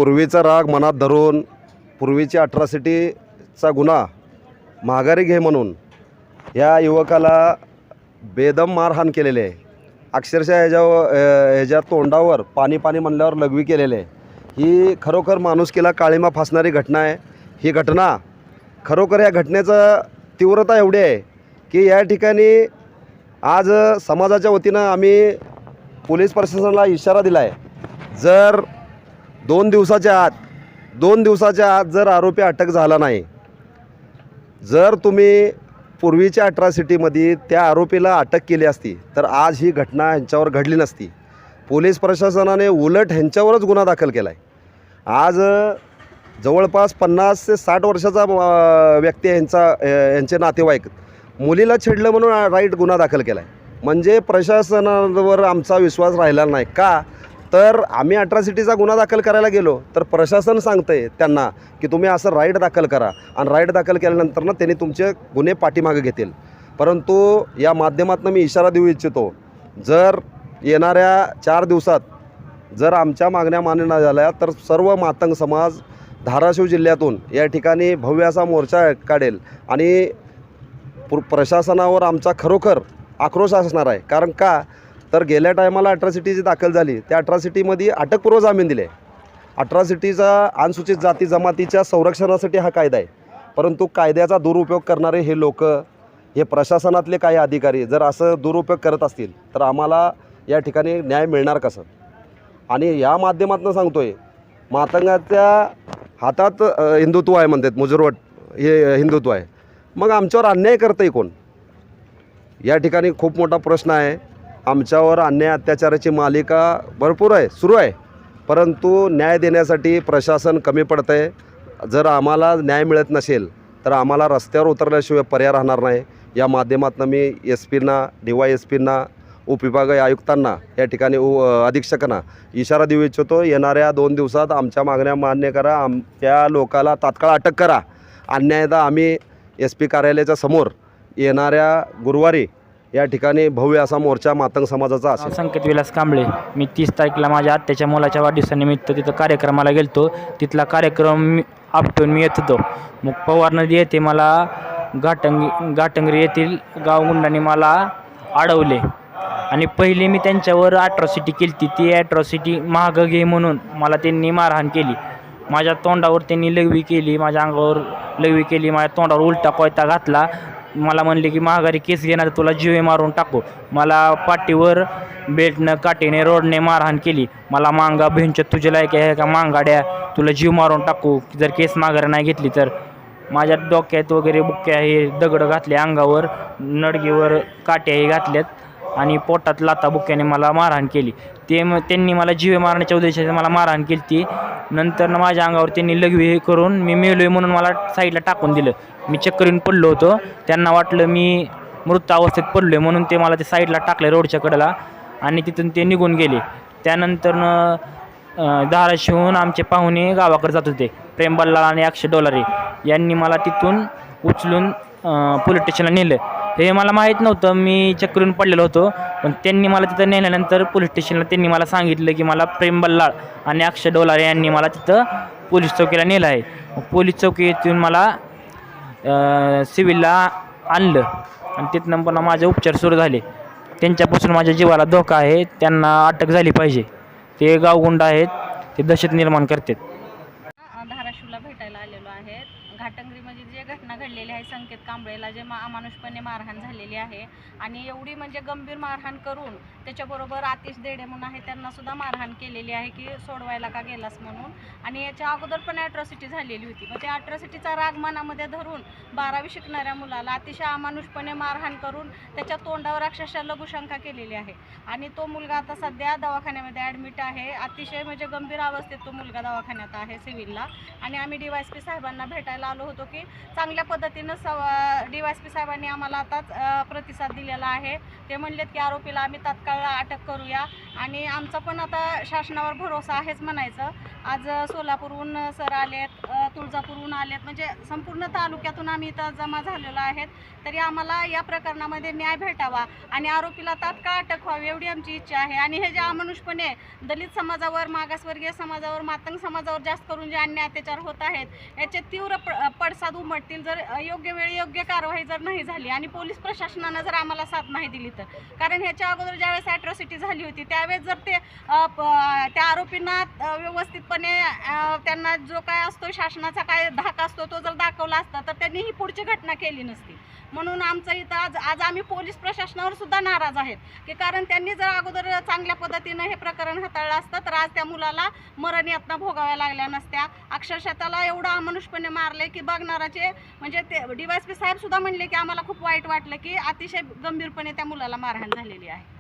पूर्वीचा राग मनात धरून पूर्वीची अट्रॉसिटीचा गुन्हा माघारी घे म्हणून या युवकाला बेदम मारहाण केलेले आहे. अक्षरशः ह्याच्या तोंडावर पाणी पाणी म्हणल्यावर लघवी केलेले आहे. ही खरोखर माणुसकीला काळिमा फासणारी घटना आहे. ही घटना खरोखर या घटनेचं तीव्रता एवढी आहे की या ठिकाणी आज समाजाच्या वतीनं आम्ही पोलीस प्रशासनाला इशारा दिला आहे. जर 2 दिवसाच्या आत जर आरोपी अटक झाला नाही, जर तुम्ही पूर्वीच्या अट्रॉसिटीमध्ये त्या आरोपीला अटक केली असती तर आज ही घटना ह्यांच्यावर घडली नसती. पोलीस प्रशासनाने उलट ह्यांच्यावरच गुन्हा दाखल केला आहे. आज जवळपास 50 ते 60 वर्षाचा व्यक्ती यांचे नातेवाईक मुलीला छेडलं म्हणून राईट गुन्हा दाखल केला आहे. म्हणजे प्रशासनावर आमचा विश्वास राहिला नाही. का तर आम्ही अट्रॉसिटीचा गुन्हा दाखल करायला गेलो तर प्रशासन सांगतंय त्यांना की तुम्ही असं राईट दाखल करा आणि राईट दाखल केल्यानंतर ना त्यांनी तुमचे गुन्हे पाठीमागे घेतील. परंतु या माध्यमातून मी इशारा देऊ इच्छितो, जर येणाऱ्या 4 दिवसात जर आमच्या मागण्या मान्य न झाल्या तर सर्व मातंग समाज धाराशिव जिल्ह्यातून या ठिकाणी भव्य असा मोर्चा काढेल आणि प्रशासनावर आमचा खरोखर आक्रोश असणार आहे. कारण का तर गेल्या टायमाला अट्रॉसिटी जी दाखल झाली त्या अट्रॉसिटीमध्ये अटकपूर्व जामीन दिले. अट्रॉसिटीचा अनुसूचित जाती जमातीच्या संरक्षणासाठी हा कायदा आहे. परंतु कायद्याचा दुरुपयोग करणारे हे लोक, हे प्रशासनातले काही अधिकारी जर असं दुरुपयोग करत असतील तर आम्हाला या ठिकाणी न्याय मिळणार कसं? आणि या माध्यमातून सांगतोय, मातंगाच्या हातात हिंदुत्व आहे म्हणतात, मुजरवट हे हिंदुत्व आहे. मग आमच्यावर अन्याय करतंय कोण? या ठिकाणी खूप मोठा प्रश्न आहे. आमच्यावर अन्याय अत्याचाराची मालिका भरपूर आहे, सुरू आहे. परंतु न्याय देण्यासाठी प्रशासन कमी पडतं आहे. जर आम्हाला न्याय मिळत नसेल तर आम्हाला रस्त्यावर उतरल्याशिवाय पर्याय राहणार नाही. या माध्यमातून मी SP-ना, DYSP-ना, उपविभागीय आयुक्तांना, या ठिकाणी अधीक्षकांना इशारा देऊ इच्छितो. येणाऱ्या 2 दिवसात आमच्या मागण्या मान्य करा. त्या लोकाला तात्काळ अटक करा. अन्यायदा आम्ही SP कार्यालयाच्या समोर येणाऱ्या गुरुवारी या ठिकाणी भव्य असा मोर्चा मातंग समाजाचा असेल. संकेत विलास कांबळे. मी 30 तारखेला माझ्या आत्याच्या मुलाच्या वाढदिवसानिमित्त तिथं कार्यक्रमाला गेलतो. तिथला कार्यक्रम आपटून मी येत होतो. मग पवार नदी येथे मला घाटंगरी येथील गावगुंडांनी मला अडवले आणि पहिली मी त्यांच्यावर अट्रॉसिटी केली. ती अट्रॉसिटी मागं घे म्हणून मला त्यांनी मारहाण केली. माझ्या तोंडावर त्यांनी लघवी केली, माझ्या अंगावर लघवी केली, माझ्या तोंडावर उलटा कोयता घातला. मला म्हणले की माघारी केस घेणार तुला जीवे मारून टाकू. मला पाठीवर बेल्टनं, काठीने, रोडने मारहाण केली. मला मांगा भिंचत तुझ्या लायक आहे का मांगाड्या, तुला जीव मारून टाकू जर केस माघारी नाही घेतली तर. माझ्या डोक्यात वगैरे बुक्क्या हे दगडं घातले, अंगावर नडगीवर काट्याही घातल्यात आणि पोटात लाथा बुक्क्याने मला मारहाण केली. त्यांनी मला जीवे मारण्याच्या उद्देशाने मला मारहाण केली. ती नंतर माझ्या अंगावर त्यांनी लघवी करून मी मेलोय म्हणून मला साईडला टाकून दिलं. मी चक्कर येऊन पडलो होतो. त्यांना वाटलं मी मृत अवस्थेत पडलो आहे म्हणून ते मला ते साईडला टाकले रोडच्या कडेला आणि तिथून ते निघून गेले. त्यानंतर धाराशिवहून आमचे पाहुणे गावाकडे जात होते. प्रेम बल्लाळ आणि अक्षय डोलारे यांनी मला तिथून उचलून पोलीस स्टेशनला नेलं. हे मला माहीत नव्हतं, मी चक्करून पडलेलो होतो. पण त्यांनी मला तिथं नेल्यानंतर पोलीस स्टेशनला त्यांनी मला सांगितलं की मला प्रेम बल्लाळ आणि अक्षय डोलारे यांनी मला तिथं पोलीस चौकीला नेलं आहे. पोलीस चौकीतून मला सिव्हिलला आणलं आणि तिथनं पण माझे उपचार सुरू झाले. त्यांच्यापासून माझ्या जीवाला धोका आहे, त्यांना अटक झाली पाहिजे. ते गावगुंड आहेत, ते दहशत निर्माण करतात. धाराशिवला भेटायला आलेलो आहे. घाटंगरीमध्ये जे घटना घडलेली आहे, संकेत कांबळेला जे अमानुषपणे मारहाण झालेली आहे आणि एवढी म्हणजे गंभीर मारहाण करून त्याच्याबरोबर आतिश देडे म्हणून आहे त्यांनासुद्धा मारहाण केलेली आहे की सोडवायला का गेलास म्हणून. आणि याच्या अगोदर पण अट्रॉसिटी झालेली होती. मग त्या अट्रॉसिटीचा राग मनामध्ये धरून 12वी शिकणाऱ्या मुलाला अतिशय अमानुषपणे मारहाण करून त्याच्या तोंडावर अक्षरशः लघुशंका केलेली आहे. आणि तो मुलगा आता सध्या दवाखान्यामध्ये ॲडमिट आहे. अतिशय म्हणजे गंभीर अवस्थेत तो मुलगा दवाखान्यात आहे सिव्हिलला. आणि आम्ही DYSP साहेबांना भेटायला सांगायला आलो होतो की चांगल्या पद्धतीनं DYSP साहेबांनी आम्हाला आताच प्रतिसाद दिलेला आहे. ते म्हणलेत की आरोपीला आम्ही तात्काळ अटक करूया आणि आमचा पण आता शासनावर भरोसा आहेच म्हणायचं. आज सोलापूरहून सर आलेत, तुळजापूरहून आलेत, म्हणजे संपूर्ण तालुक्यातून आम्ही इथं जमा झालेलो आहेत. तरी आम्हाला या प्रकरणामध्ये न्याय भेटावा आणि आरोपीला तात्काळ अटक व्हावी एवढी आमची इच्छा आहे. आणि हे जे अमानुषपणे दलित समाजावर, मागासवर्गीय समाजावर, मातंग समाजावर जास्त करून जे अन्याय अत्याचार होत आहेत याचे तीव्र पडसाद उमटतील जर योग्य वेळी योग्य कारवाई जर नाही झाली आणि पोलीस प्रशासनानं जर आम्हाला साथ नाही दिली तर. कारण ह्याच्या अगोदर ज्यावेळेस ॲट्रॉसिटी झाली होती त्यावेळेस जर ते त्या आरोपींना व्यवस्थितपणे त्यांना जो काय असतो शासनाचा काय धाक असतो तो जर दाखवला असता तर त्यांनी ही पुढची घटना केली नसती. म्हणून आमचं इथं आज आम्ही पोलीस प्रशासनावर सुद्धा नाराज आहेत की कारण त्यांनी जर अगोदर चांगल्या पद्धतीनं हे प्रकरण हाताळलं असतं तर आज त्या मुलाला मरण यातना भोगाव्या लागल्या नसत्या. अक्षरशः त्याला एवढं अमानुषपणे मारले की बघणाराचे म्हणजे ते DYSP साहेब सुद्धा म्हणले की आम्हाला खूप वाईट वाटलं की अतिशय गंभीरपणे त्या मुलाला मारहाण झालेली आहे.